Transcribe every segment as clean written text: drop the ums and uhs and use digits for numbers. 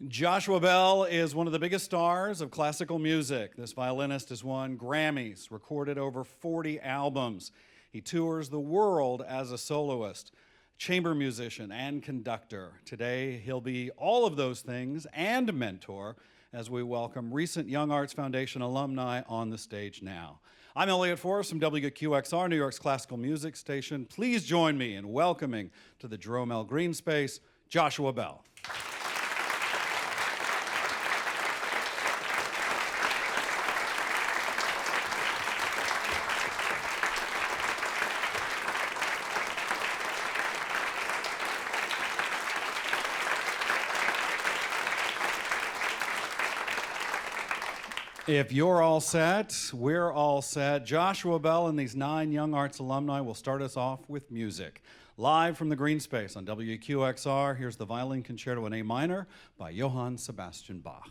Joshua Bell is one of the biggest stars of classical music. This violinist has won Grammys, recorded over 40 albums. He tours the world as a soloist, chamber musician, and conductor. Today, he'll be all of those things and mentor as we welcome recent YoungArts Foundation alumni on the stage now. I'm Elliott Forrest from WQXR, New York's classical music station. Please join me in welcoming to the Jerome L. Greene Space, Joshua Bell. If you're all set, we're all set. Joshua Bell and these 9 YoungArts alumni will start us off with music. Live from the Greene Space on WQXR, here's the Violin Concerto in A minor by Johann Sebastian Bach.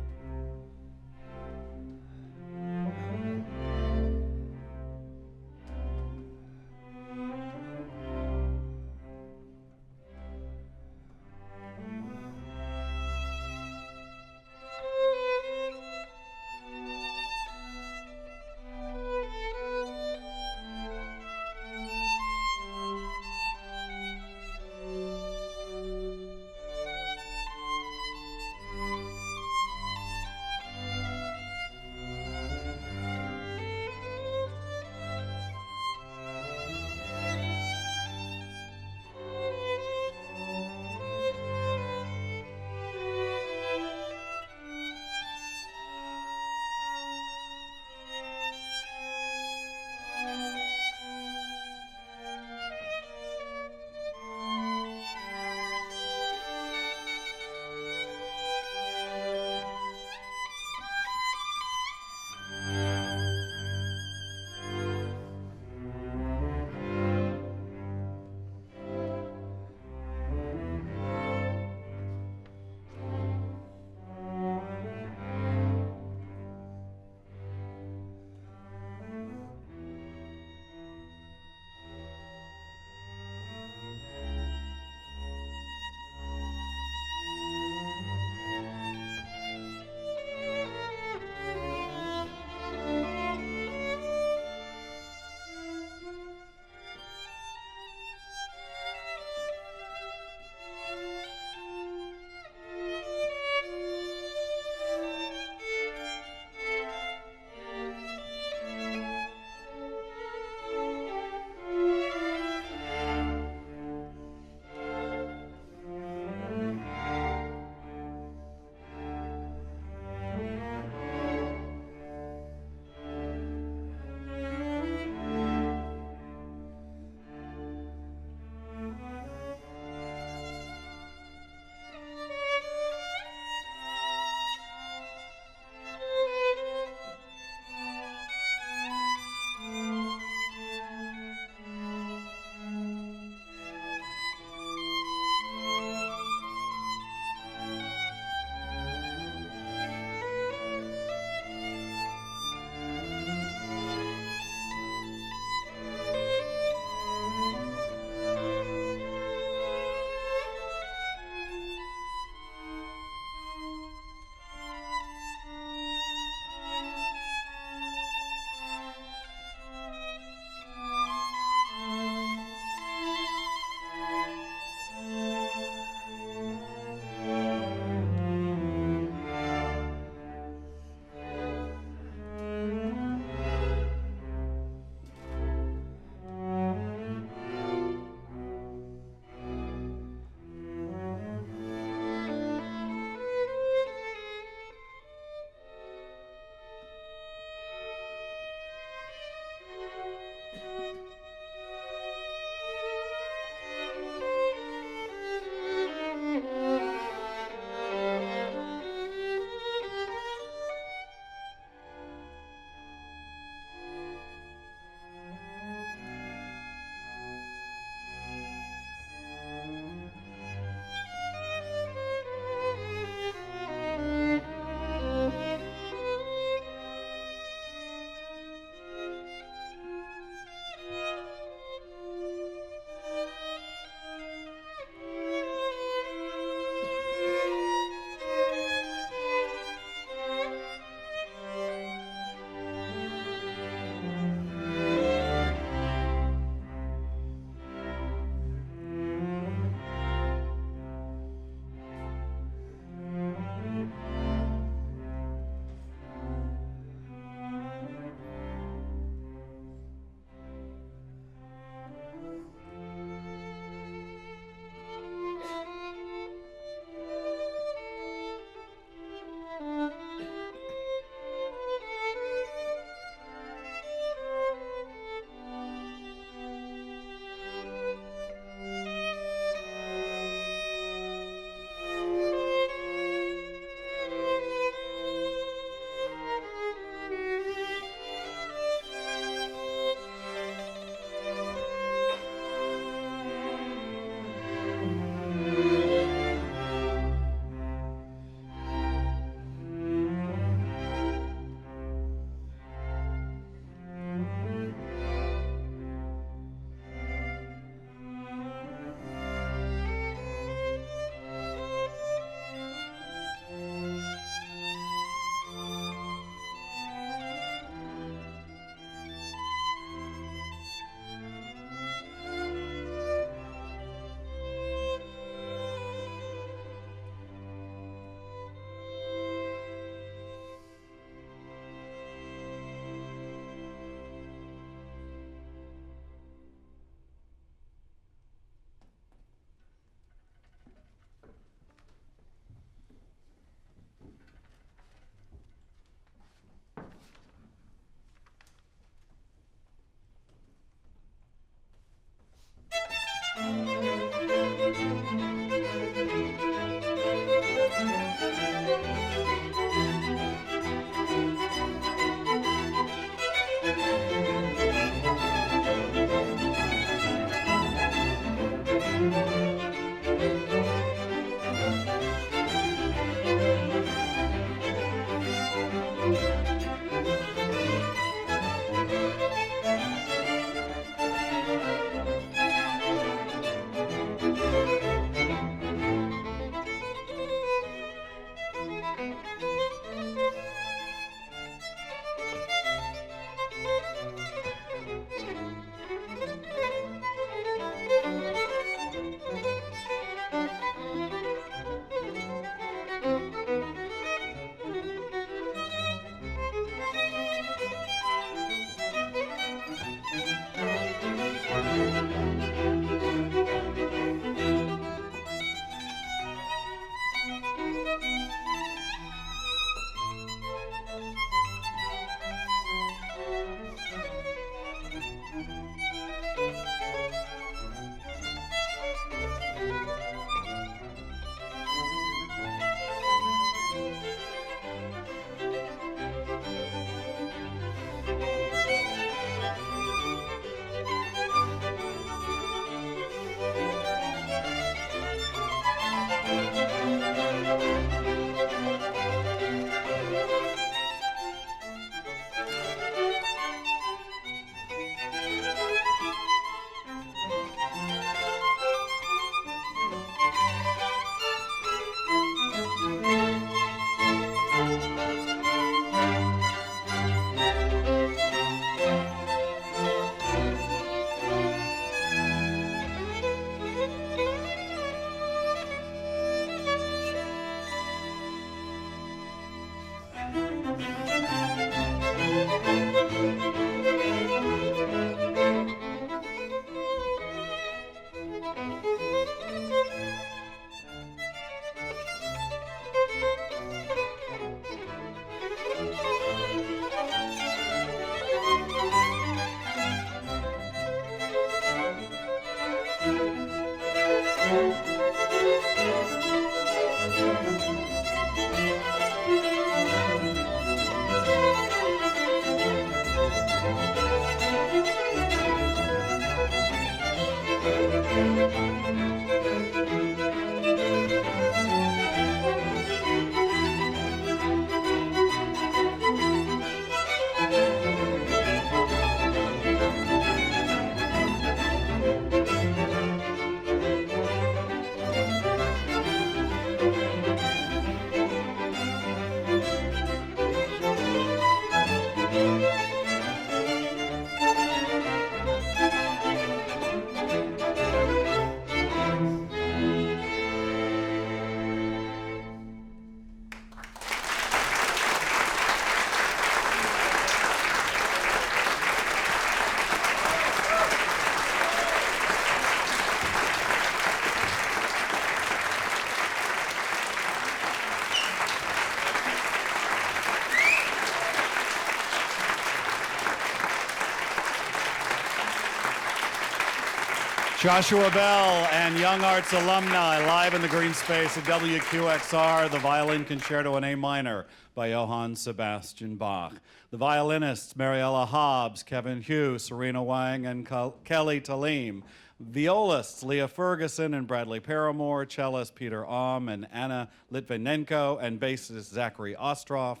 Joshua Bell and YoungArts alumni live in the Greene Space at WQXR, the Violin Concerto in A minor by Johann Sebastian Bach. The violinists, Mariella Hobbs, Kevin Hughes, Serena Wang, and Kelly Talim. Violists, Leah Ferguson and Bradley Paramore, cellist Peter Aum and Anna Litvinenko, and bassist Zachary Ostroff,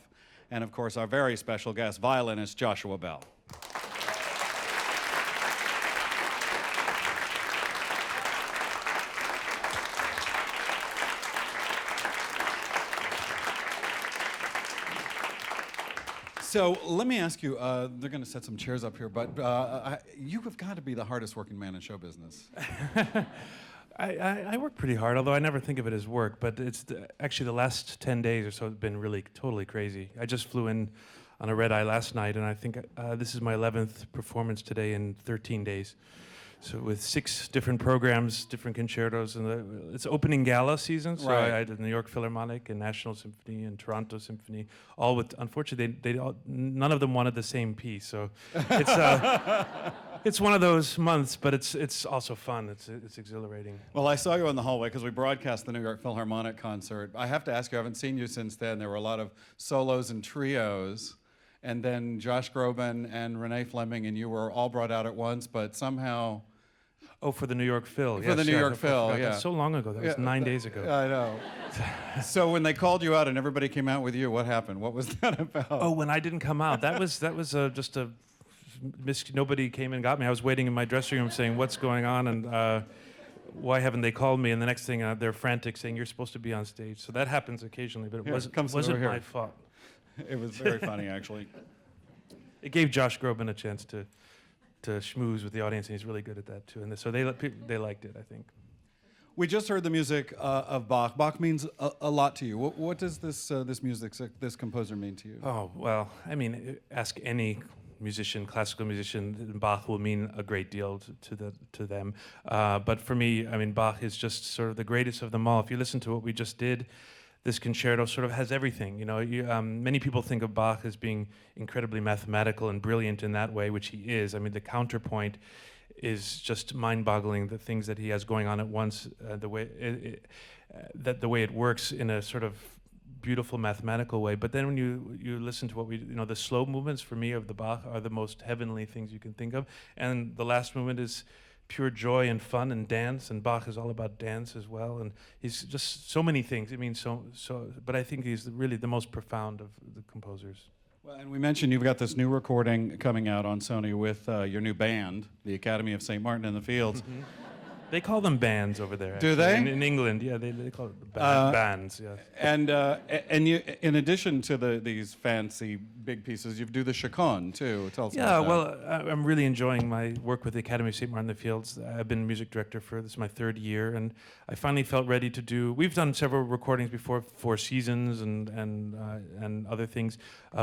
and of course our very special guest, violinist Joshua Bell. So let me ask you, they're going to set some chairs up here, but you have got to be the hardest working man in show business. I work pretty hard, although I never think of it as work, but it's actually the last 10 days or so have been really totally crazy. I just flew in on a red eye last night, and I think this is my 11th performance today in 13 days. So with 6 different programs, different concertos, and it's opening gala season. So right. I did New York Philharmonic and National Symphony and Toronto Symphony, all with, unfortunately, none of them wanted the same piece. So it's it's one of those months, but it's also fun. It's exhilarating. Well, I saw you in the hallway because we broadcast the New York Philharmonic concert. I have to ask you, I haven't seen you since then. There were a lot of solos and trios. And then Josh Groban and Renee Fleming and you were all brought out at once, but somehow... Oh, for the New York Phil. For the New York Phil, yeah. That's so long ago. That was 9 days ago. I know. So when they called you out and everybody came out with you, what happened? What was that about? Oh, when I didn't come out, that was just a nobody came and got me. I was waiting in my dressing room saying, "What's going on?" and why haven't they called me? And the next thing they're frantic saying, "You're supposed to be on stage." So that happens occasionally, but it wasn't my fault. It was very funny, actually. It gave Josh Groban a chance to schmooze with the audience, and he's really good at that too. And so they liked it, I think. We just heard the music of Bach. Bach means a lot to you. What does this music, this composer mean to you? Oh, well, I mean, ask any musician, classical musician, Bach will mean a great deal to them. But for me, I mean, Bach is just sort of the greatest of them all. If you listen to what we just did, this concerto sort of has everything. You know, many people think of Bach as being incredibly mathematical and brilliant in that way, which he is. I mean, the counterpoint is just mind-boggling. The things that he has going on at once, the way it works in a sort of beautiful mathematical way. But then when you listen to what the slow movements for me of the Bach are the most heavenly things you can think of, and the last movement is pure joy and fun and dance, and Bach is all about dance as well, and he's just so many things. I mean, but I think he's really the most profound of the composers. Well, and we mentioned you've got this new recording coming out on Sony with your new band, the Academy of St. Martin in the Fields. Mm-hmm. They call them bands over there. Do actually. they? In England, yeah, they call it bands. Yeah. And you, in addition to these fancy big pieces, you do the chaconne too. Tell us about that. Well, I'm really enjoying my work with the Academy of St. Martin in the Fields. I've been music director this is my 3rd year, and I finally felt ready to do. We've done several recordings before, 4 Seasons and other things,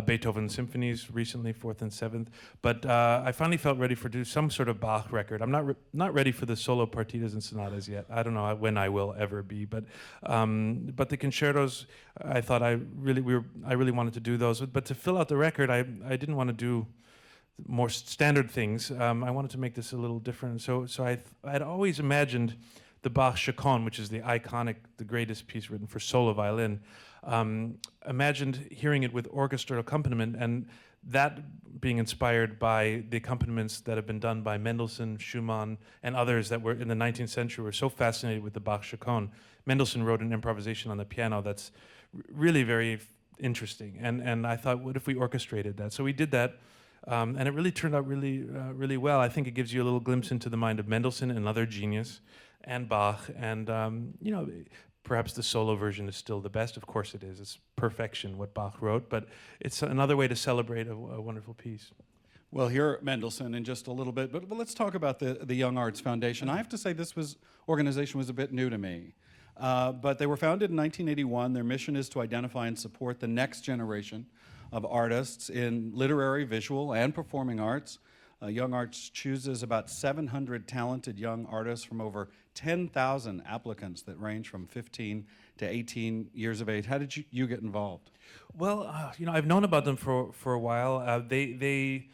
Beethoven symphonies recently, 4th and 7th. But I finally felt ready to do some sort of Bach record. I'm not ready for the solo partitas and sonatas yet. I don't know when I will ever be, but the concertos, I thought I really wanted to do those. But to fill out the record, I didn't want to do more standard things. I wanted to make this a little different. So I'd always imagined the Bach chaconne, which is the greatest piece written for solo violin. Imagined hearing it with orchestral accompaniment, and that being inspired by the accompaniments that have been done by Mendelssohn, Schumann, and others that were in the 19th century were so fascinated with the Bach chaconne. Mendelssohn wrote an improvisation on the piano that's really very interesting, and I thought, what if we orchestrated that? So we did that, and it really turned out really well. I think it gives you a little glimpse into the mind of Mendelssohn, another genius, and Bach, and perhaps the solo version is still the best. Of course it is. It's perfection, what Bach wrote, but it's another way to celebrate a wonderful piece. We'll hear Mendelssohn in just a little bit, but let's talk about the YoungArts Foundation. I have to say this organization was a bit new to me, but they were founded in 1981. Their mission is to identify and support the next generation of artists in literary, visual, and performing arts. YoungArts chooses about 700 talented young artists from over 10,000 applicants that range from 15 to 18 years of age. How did you get involved? Well, I've known about them for a while. They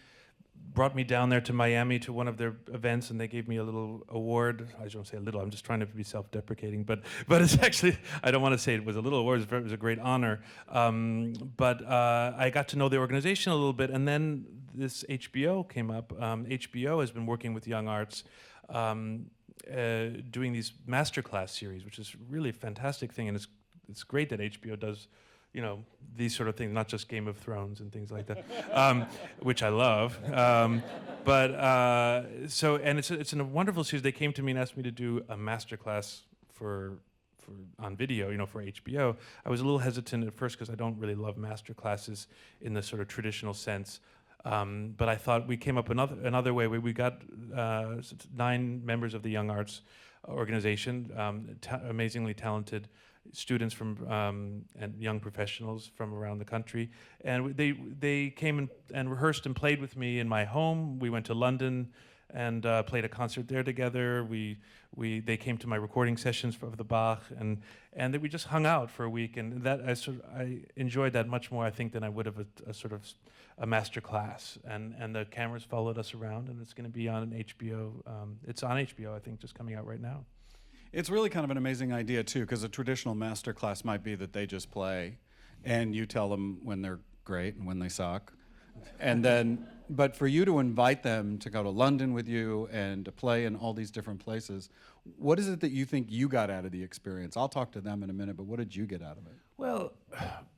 brought me down there to Miami to one of their events, and they gave me a little award. I don't say a little, I'm just trying to be self-deprecating, but it's actually, I don't want to say it was a little award, it was a great honor. But I got to know the organization a little bit, and then this HBO came up. HBO has been working with Young Arts, doing these masterclass series, which is really a fantastic thing, and it's great that HBO does, you know, these sort of things, not just Game of Thrones and things like that, which I love. So, and it's a wonderful series. They came to me and asked me to do a masterclass for on video, you know, for HBO. I was a little hesitant at first because I don't really love masterclasses in the sort of traditional sense. But I thought we came up another way where we got 9 members of the Young Arts organization, amazingly talented students from and young professionals from around the country, and they came and rehearsed and played with me in my home. We went to London and played a concert there together. They came to my recording sessions of the Bach, and then we just hung out for a week, and that I enjoyed that much more, I think, than I would have a sort of a master class. And the cameras followed us around, and it's going to be on HBO. It's on HBO, I think, just coming out right now. It's really kind of an amazing idea, too, because a traditional master class might be that they just play, and you tell them when they're great and when they suck. And then, but for you to invite them to go to London with you and to play in all these different places, what is it that you think you got out of the experience? I'll talk to them in a minute, but what did you get out of it? Well,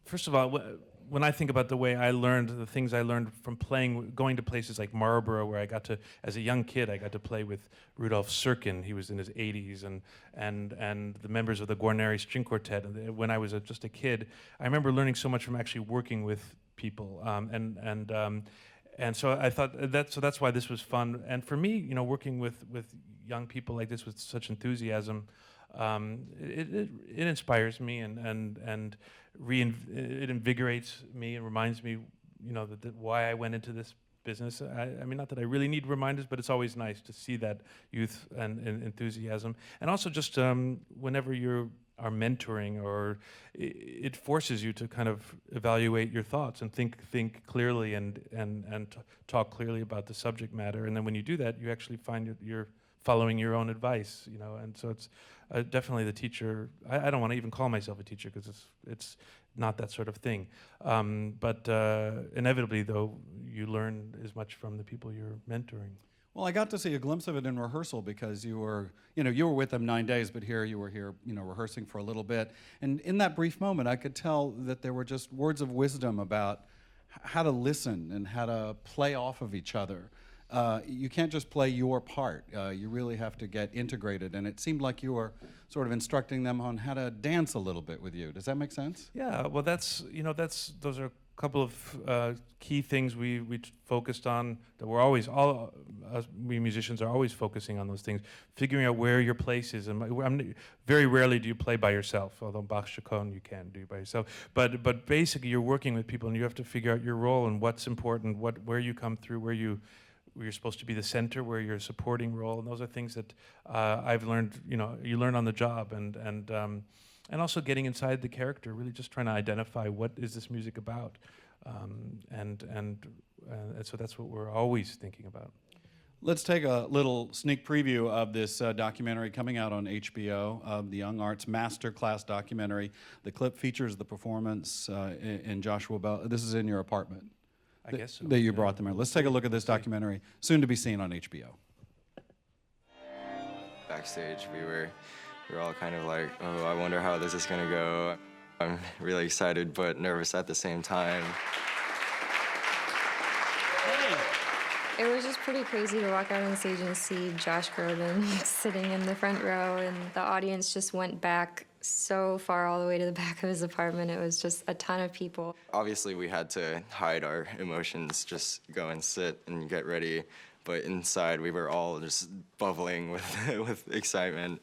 first of all, when I think about the way I learned, the things I learned from playing, going to places like Marlborough, where I got to, as a young kid, I got to play with Rudolf Serkin. He was in his 80s, and the members of the Guarneri String Quartet. And when I was just a kid, I remember learning so much from actually working with people, and so I thought that's why this was fun. And for me, you know, working with young people like this with such enthusiasm, it inspires me and it invigorates me and reminds me, you know, that why I went into this business. I mean, not that I really need reminders, but it's always nice to see that youth and enthusiasm. And also just whenever you are mentoring, or it forces you to kind of evaluate your thoughts and think clearly and talk clearly about the subject matter. And then when you do that, you actually find you're following your own advice, you know. And so it's definitely the teacher. I don't want to even call myself a teacher because it's not that sort of thing. But inevitably, though, you learn as much from the people you're mentoring. Well, I got to see a glimpse of it in rehearsal because you were with them 9 days, but you were here, rehearsing for a little bit. And in that brief moment, I could tell that there were just words of wisdom about how to listen and how to play off of each other. You can't just play your part. You really have to get integrated. And it seemed like you were sort of instructing them on how to dance a little bit with you. Does that make sense? Yeah. Well, those are a couple of key things we focused on. That we musicians are always focusing on those things, figuring out where your place is. And very rarely do you play by yourself. Although Bach Chaconne you can do by yourself. But basically, you're working with people, and you have to figure out your role and what's important, where you come through, where you're supposed to be the center, where you're a supporting role, and those are things that I've learned. You learn on the job, and also getting inside the character, really just trying to identify what is this music about, and so that's what we're always thinking about. Let's take a little sneak preview of this documentary coming out on HBO, the Young Arts MasterClass documentary. The clip features the performance in Joshua Bell. This is in your apartment. I guess so. That you brought them in. Let's take a look at this documentary, soon to be seen on HBO. Backstage, we were all kind of like, oh, I wonder how this is gonna go. I'm really excited but nervous at the same time. It was just pretty crazy to walk out on stage and see Josh Groban sitting in the front row, and the audience just went back so far all the way to the back of his apartment. It was just a ton of people. Obviously, we had to hide our emotions, just go and sit and get ready. But inside, we were all just bubbling with excitement.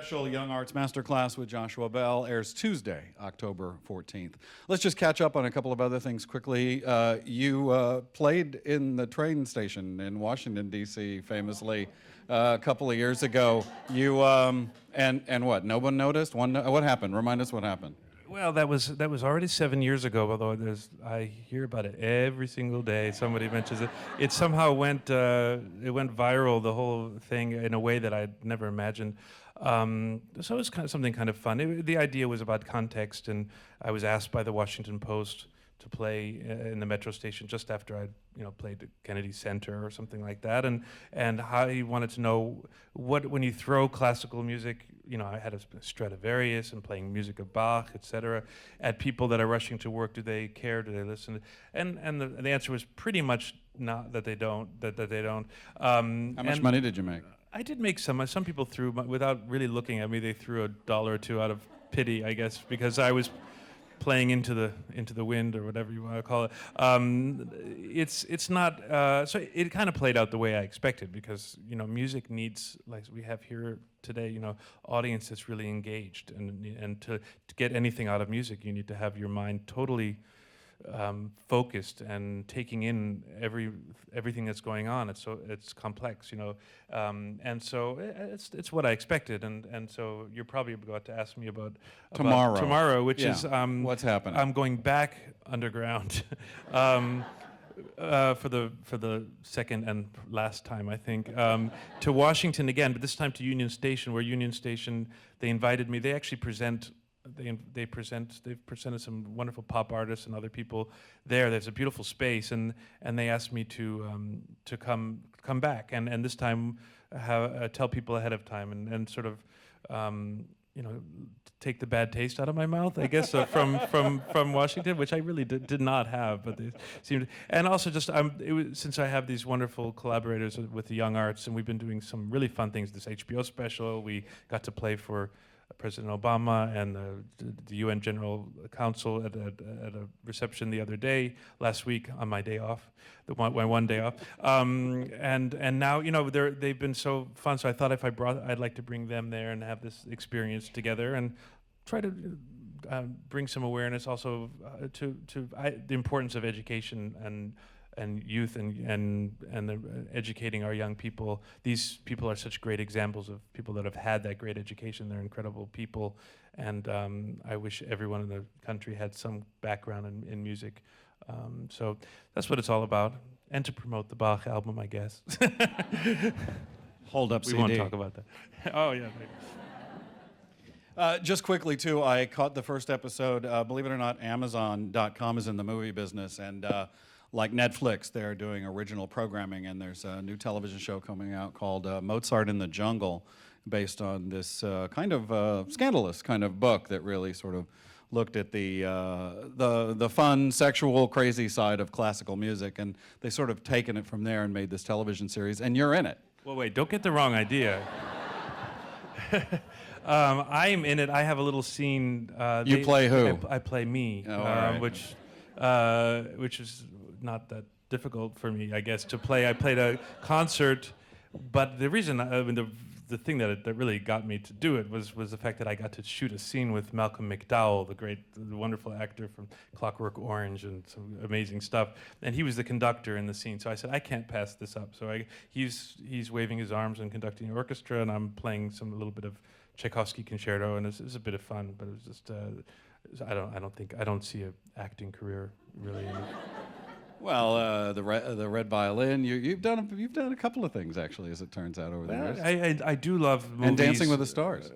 Special Young Arts Masterclass with Joshua Bell airs Tuesday, October 14th. Let's just catch up on a couple of other things quickly. You played in the train station in Washington, D.C., famously, a couple of years ago. You and what? No one noticed? What happened? Remind us what happened. Well, that was already 7 years ago. Although I hear about it every single day. Somebody mentions it. It somehow went viral, the whole thing, in a way that I'd never imagined. So it was kind of something kind of fun. The idea was about context, and I was asked by the Washington Post to play in the metro station just after I'd played at Kennedy Center or something like that, and how he wanted to know when you throw classical music, I had a Stradivarius and playing music of Bach, etc., at people that are rushing to work. Do they care? Do they listen? And the answer was pretty much not, that they don't. That they don't. How much money did you make? I did make some. Some people threw, without really looking at me, they threw $1 or $2 out of pity, I guess, because I was playing into the wind, or whatever you want to call it. It's not. So it kind of played out the way I expected, because music needs, like we have here today, audience that's really engaged, and to get anything out of music, you need to have your mind totally focused and taking in everything that's going on. It's complex, and so it's what I expected. And so you're probably about to ask me about tomorrow, which is what's happening. I'm going back underground for the second and last time, I think, to Washington again, but this time to Union Station, where Union Station, they invited me. They actually they've presented some wonderful pop artists and other people there. There's a beautiful space, and they asked me to come back, and this time tell people ahead of time, and sort of take the bad taste out of my mouth, I guess, from Washington, which I really did not have, but they seemed. And also just since I have these wonderful collaborators with the Young Arts, and we've been doing some really fun things. This HBO special, we got to play for President Obama and the UN General Council at a reception the other day, last week, on my day off, my one day off. And now, they've been so fun. So I thought I'd like to bring them there and have this experience together, and try to bring some awareness also to the importance of education and youth, and educating our young people. These people are such great examples of people that have had that great education. They're incredible people, and I wish everyone in the country had some background in music. So that's what it's all about, and to promote the Bach album, I guess. Hold up, we CD. won't talk about that. Oh yeah. Just quickly, too, I caught the first episode. Believe it or not, Amazon.com is in the movie business, and like Netflix, they're doing original programming, and there's a new television show coming out called Mozart in the Jungle, based on this kind of scandalous kind of book that really sort of looked at the fun, sexual, crazy side of classical music, and they sort of taken it from there and made this television series, and you're in it. Well, wait, don't get the wrong idea. I'm in it. I have a little scene. You play who? I play me, all right. which is not that difficult for me, I guess, to play. I played a concert, but the reason, the thing that really got me to do it was the fact that I got to shoot a scene with Malcolm McDowell, the wonderful actor from Clockwork Orange and some amazing stuff, and he was the conductor in the scene. So I said, I can't pass this up. So he's waving his arms and conducting the orchestra, and I'm playing a little bit of Tchaikovsky concerto, and it was a bit of fun, but it was just I don't see an acting career really. Well, the red violin. You've done a couple of things, actually, as it turns out, over the years. I do love movies. And Dancing with the Stars.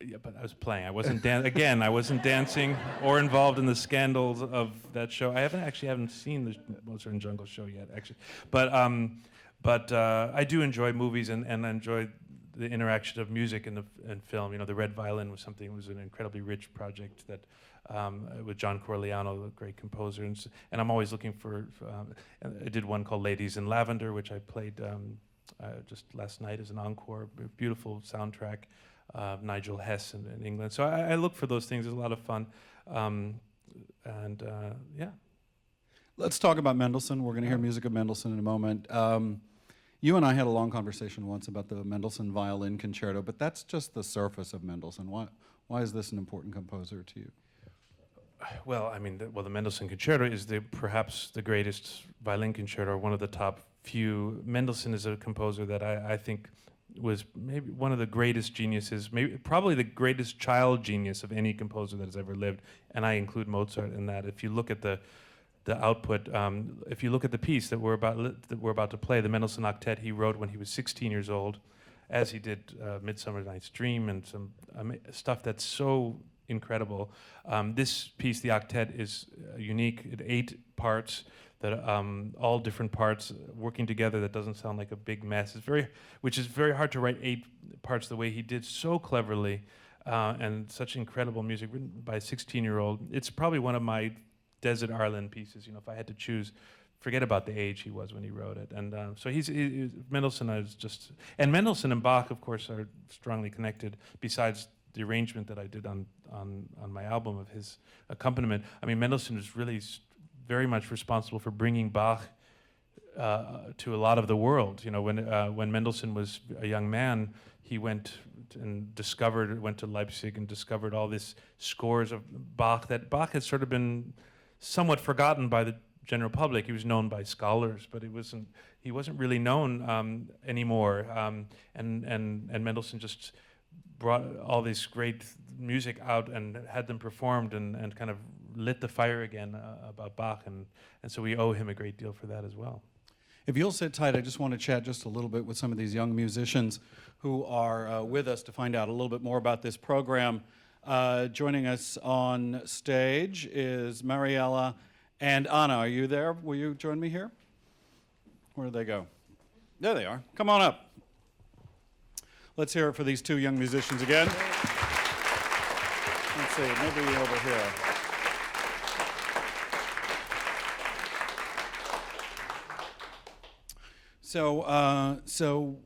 Yeah, but I was playing. I wasn't I wasn't dancing or involved in the scandals of that show. I haven't seen the Mozart and Jungle show yet, actually. But I do enjoy movies, and I enjoy the interaction of music and film. The Red Violin was an incredibly rich project that. With John Corigliano, a great composer, and I'm always looking for. I did one called Ladies in Lavender, which I played just last night as an encore. Beautiful soundtrack, Nigel Hess in England. So I look for those things. It's a lot of fun, yeah. Let's talk about Mendelssohn. We're going to hear music of Mendelssohn in a moment. You and I had a long conversation once about the Mendelssohn Violin Concerto, but that's just the surface of Mendelssohn. Why is this an important composer to you? Well, I mean, the Mendelssohn Concerto is perhaps the greatest violin concerto, one of the top few. Mendelssohn is a composer that I think was maybe one of the greatest geniuses, probably the greatest child genius of any composer that has ever lived, and I include Mozart in that. If you look at the output, if you look at the piece that we're about to play, the Mendelssohn Octet he wrote when he was 16 years old, as he did Midsummer Night's Dream and some stuff that's so incredible. This piece, the octet, is unique. It 8 parts that all different parts working together. That doesn't sound like a big mess. Which is very hard to write 8 parts the way he did, so cleverly, and such incredible music written by a 16-year-old. It's probably one of my desert island pieces. You know, if I had to choose, forget about the age he was when he wrote it. And so Mendelssohn is just, and Mendelssohn and Bach, of course, are strongly connected. Besides the arrangement that I did on my album of his accompaniment. I mean, Mendelssohn is really very much responsible for bringing Bach to a lot of the world. You know, when Mendelssohn was a young man, he went to Leipzig and discovered all these scores of Bach that Bach had sort of been somewhat forgotten by the general public. He was known by scholars, but he wasn't really known anymore. And Mendelssohn just brought all this great music out and had them performed and kind of lit the fire again about Bach, and so we owe him a great deal for that as well. If you'll sit tight, I just want to chat just a little bit with some of these young musicians who are with us to find out a little bit more about this program. Joining us on stage is Mariella and Anna. Are you there? Will you join me here? Where did they go? There they are. Come on up. Let's hear it for these 2 young musicians again. Let's see, maybe over here. So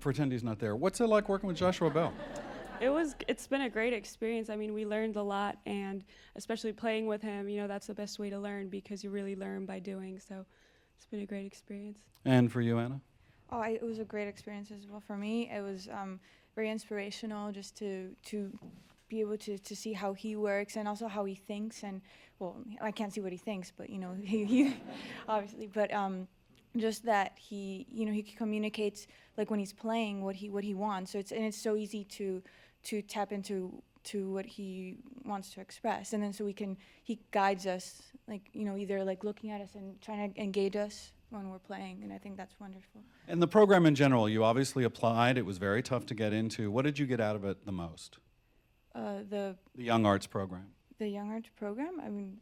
Pretendy's not there. What's it like working with Joshua Bell? It's been a great experience. I mean, we learned a lot, and especially playing with him, you know, that's the best way to learn because you really learn by doing. So it's been a great experience. And for you, Anna? Oh, it was a great experience as well for me. It was very inspirational just to be able to see how he works and also how he thinks. And well, I can't see what he thinks, but you know, he obviously. But just that he communicates like when he's playing what he wants. So it's so easy to tap into what he wants to express, and then he guides us, like, you know, either like looking at us and trying to engage us when we're playing, and I think that's wonderful. And the program in general, you obviously applied. It was very tough to get into. What did you get out of it the most? The Young Arts program. The Young Arts program. I mean,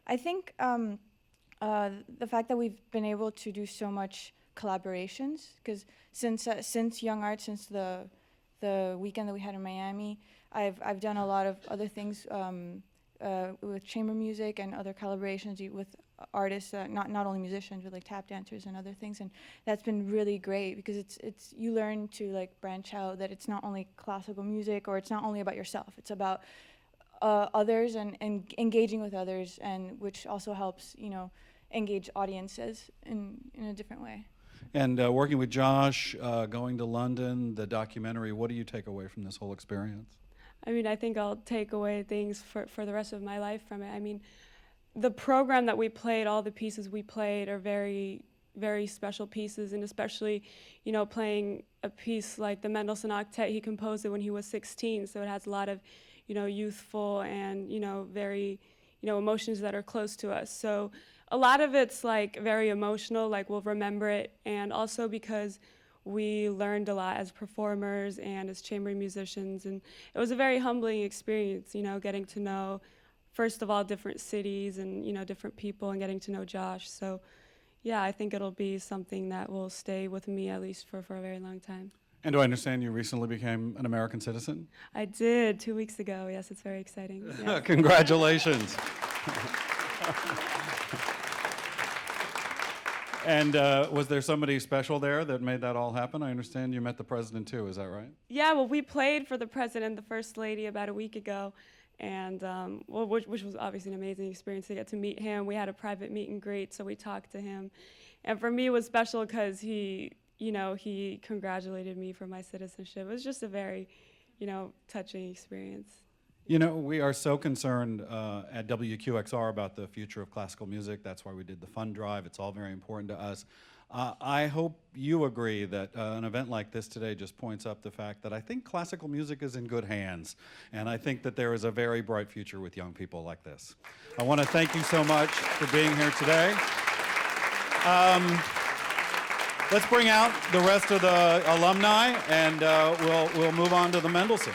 I think the fact that we've been able to do so much collaborations, because since Young Arts, since the weekend that we had in Miami, I've done a lot of other things with chamber music and other collaborations with artists, not only musicians, but like tap dancers and other things, and that's been really great because it's you learn to like branch out, that it's not only classical music, or it's not only about yourself, it's about others and engaging with others, and which also helps, you know, engage audiences in a different way. And working with Josh, going to London, the documentary, what do you take away from this whole experience? I mean, I think I'll take away things for the rest of my life from it. I mean, the program that we played, all the pieces we played are very, very special pieces, and especially, you know, playing a piece like the Mendelssohn Octet, he composed it when he was 16, so it has a lot of, you know, youthful and, you know, very, you know, emotions that are close to us. So a lot of it's like very emotional, like we'll remember it, and also because we learned a lot as performers and as chamber musicians, and it was a very humbling experience, you know, getting to know, first of all, different cities and, you know, different people, and getting to know Josh. So yeah, I think it'll be something that will stay with me at least for a very long time. And do I understand you recently became an American citizen? I did 2 weeks ago. Yes, it's very exciting. Yeah. Congratulations. And was there somebody special there that made that all happen? I understand you met the president too, is that right? Yeah, well, we played for the president and the first lady about a week ago, and which was obviously an amazing experience to get to meet him. We had a private meet and greet, so we talked to him, And for me, it was special because he congratulated me for my citizenship. It was just a very, touching experience. You know, we are so concerned at WQXR about the future of classical music. That's why we did the fund drive. It's all very important to us. I hope you agree that an event like this today just points up the fact that I think classical music is in good hands, and I think that there is a very bright future with young people like this. I want to thank you so much for being here today. Let's bring out the rest of the alumni, and we'll move on to the Mendelssohn.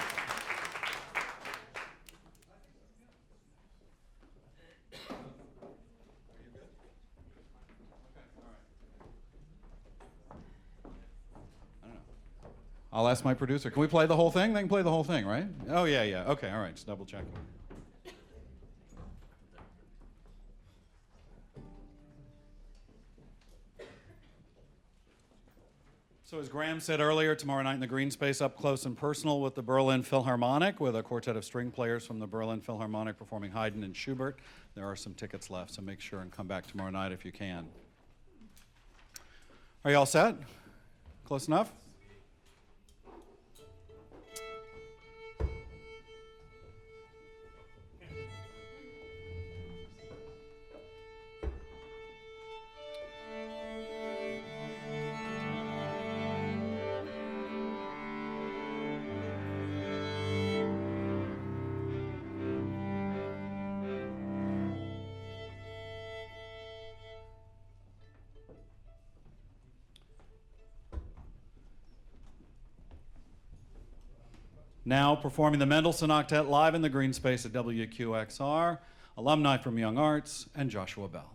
I'll ask my producer. Can we play the whole thing? They can play the whole thing, right? Oh, yeah. Okay, all right, just double checking. So as Graham said earlier, tomorrow night in the Greene Space, up close and personal with the Berlin Philharmonic, with a quartet of string players from the Berlin Philharmonic performing Haydn and Schubert. There are some tickets left, so make sure and come back tomorrow night if you can. Are you all set? Close enough? Now performing the Mendelssohn Octet live in the Greene Space at WQXR, alumni from Young Arts and Joshua Bell.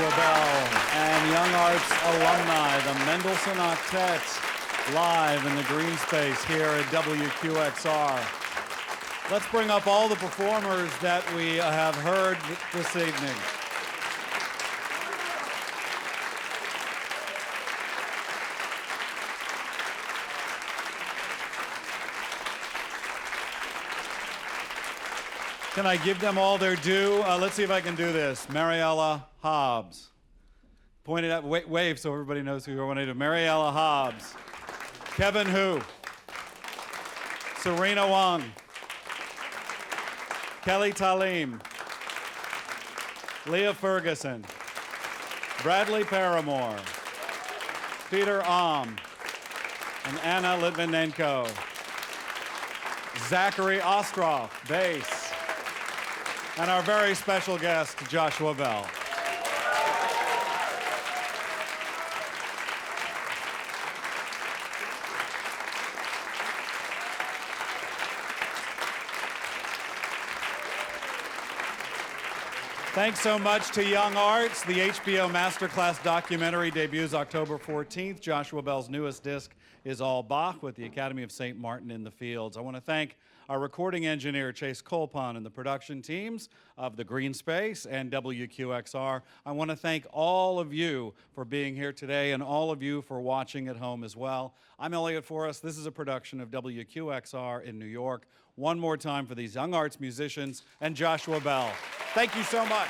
Joshua Bell and Young Arts alumni, the Mendelssohn Octet, live in the Greene Space here at WQXR. Let's bring up all the performers that we have heard this evening. Can I give them all their due? Let's see if I can do this. Mariella Hobbs. Point it out, wave so everybody knows who you want to do. Mariella Hobbs. Kevin Hu. Serena Wang. Kelly Talim. Leah Ferguson. Bradley Paramore. Peter Ahm. And Anna Litvinenko. Zachary Ostroff, bass. And our very special guest, Joshua Bell. Thanks so much to Young Arts. The HBO MasterClass documentary debuts October 14th. Joshua Bell's newest disc is all Bach with the Academy of St. Martin in the Fields. I want to thank our recording engineer, Chase Colpon, and the production teams of the Greene Space and WQXR. I want to thank all of you for being here today and all of you for watching at home as well. I'm Elliott Forrest. This is a production of WQXR in New York. One more time for these Young Arts musicians and Joshua Bell. Thank you so much.